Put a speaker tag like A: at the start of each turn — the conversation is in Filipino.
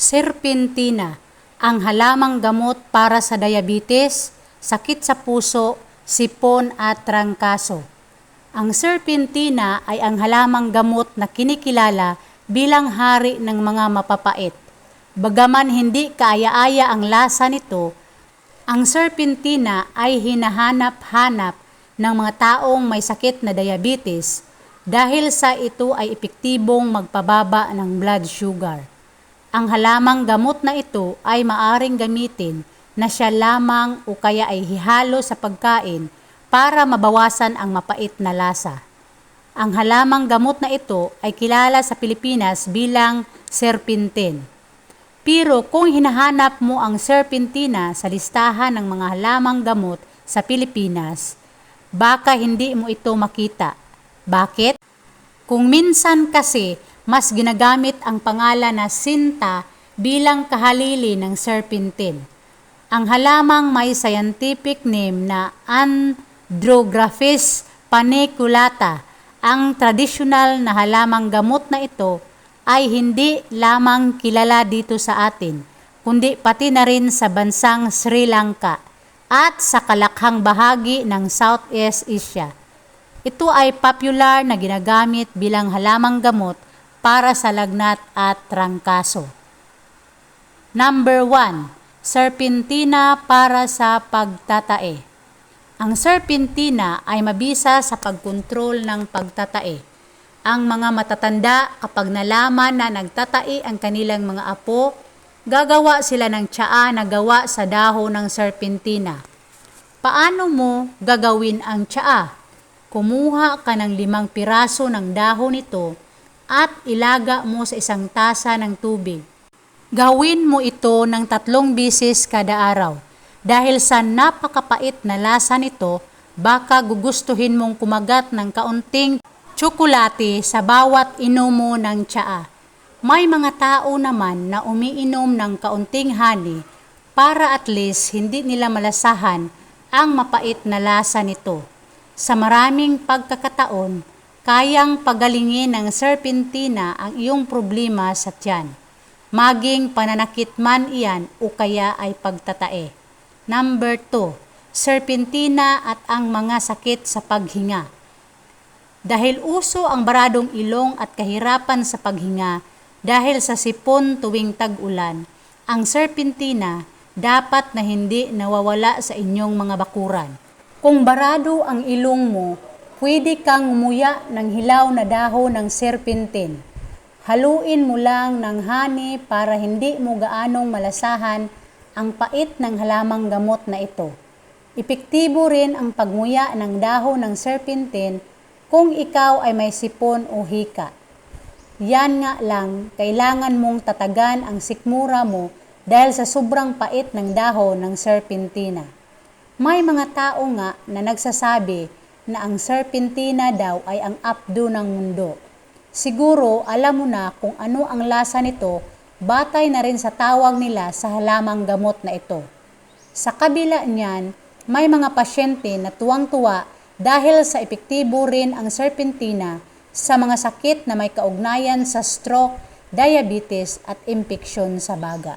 A: Serpentina, ang halamang gamot para sa diabetes, sakit sa puso, sipon at trangkaso. Ang serpentina ay ang halamang gamot na kinikilala bilang hari ng mga mapapait. Bagaman hindi kaaya-aya ang lasa nito, ang serpentina ay hinahanap-hanap ng mga taong may sakit na diabetes dahil sa ito ay epektibong magpababa ng blood sugar. Ang halamang gamot na ito ay maaring gamitin na siya lamang o kaya ay hihalo sa pagkain para mabawasan ang mapait na lasa. Ang halamang gamot na ito ay kilala sa Pilipinas bilang serpentin. Pero kung hinahanap mo ang serpentina sa listahan ng mga halamang gamot sa Pilipinas, baka hindi mo ito makita. Bakit? Kung minsan kasi mas ginagamit ang pangalan na sinta bilang kahalili ng serpentin. Ang halamang may scientific name na Andrographis paniculata, ang tradisyonal na halamang gamot na ito ay hindi lamang kilala dito sa atin, kundi pati na rin sa bansang Sri Lanka at sa kalakhang bahagi ng Southeast Asia. Ito ay popular na ginagamit bilang halamang gamot para sa lagnat at trangkaso. Number 1. Serpentina para sa pagtatae. Ang serpentina ay mabisa sa pagkontrol ng pagtatae. Ang mga matatanda kapag nalaman na nagtatae ang kanilang mga apo, gagawa sila ng tsaa na gawa sa dahon ng serpentina. Paano mo gagawin ang tsaa? Kumuha ka ng 5 piraso ng dahon nito at ilaga mo sa isang tasa ng tubig. Gawin mo ito ng 3 beses kada araw. Dahil sa napakapait na lasa nito, baka gugustuhin mong kumagat ng kaunting tsokolate sa bawat inom mo ng tsaa. May mga tao naman na umiinom ng kaunting honey para at least hindi nila malasahan ang mapait na lasa nito. Sa maraming pagkakataon, kayang pagalingin ng serpentina ang iyong problema sa tiyan, maging pananakit man iyan o kaya ay pagtatae. Number 2, serpentina at ang mga sakit sa paghinga. Dahil uso ang baradong ilong at kahirapan sa paghinga dahil sa sipon tuwing tag-ulan, ang serpentina dapat na hindi nawawala sa inyong mga bakuran. Kung barado ang ilong mo, pwede kang umuya ng hilaw na dahon ng serpentin. Haluin mo lang ng honey para hindi mo gaanong malasahan ang pait ng halamang gamot na ito. Epektibo rin ang pagmuya ng dahon ng serpentin kung ikaw ay may sipon o hika. Yan nga lang, kailangan mong tatagan ang sikmura mo dahil sa sobrang pait ng dahon ng serpentina. May mga tao nga na nagsasabi na ang serpentina daw ay ang apdo ng mundo. Siguro alam mo na kung ano ang lasa nito, batay na rin sa tawag nila sa halamang gamot na ito. Sa kabila niyan, may mga pasyente na tuwang-tuwa dahil sa epektibo rin ang serpentina sa mga sakit na may kaugnayan sa stroke, diabetes at impeksyon sa baga.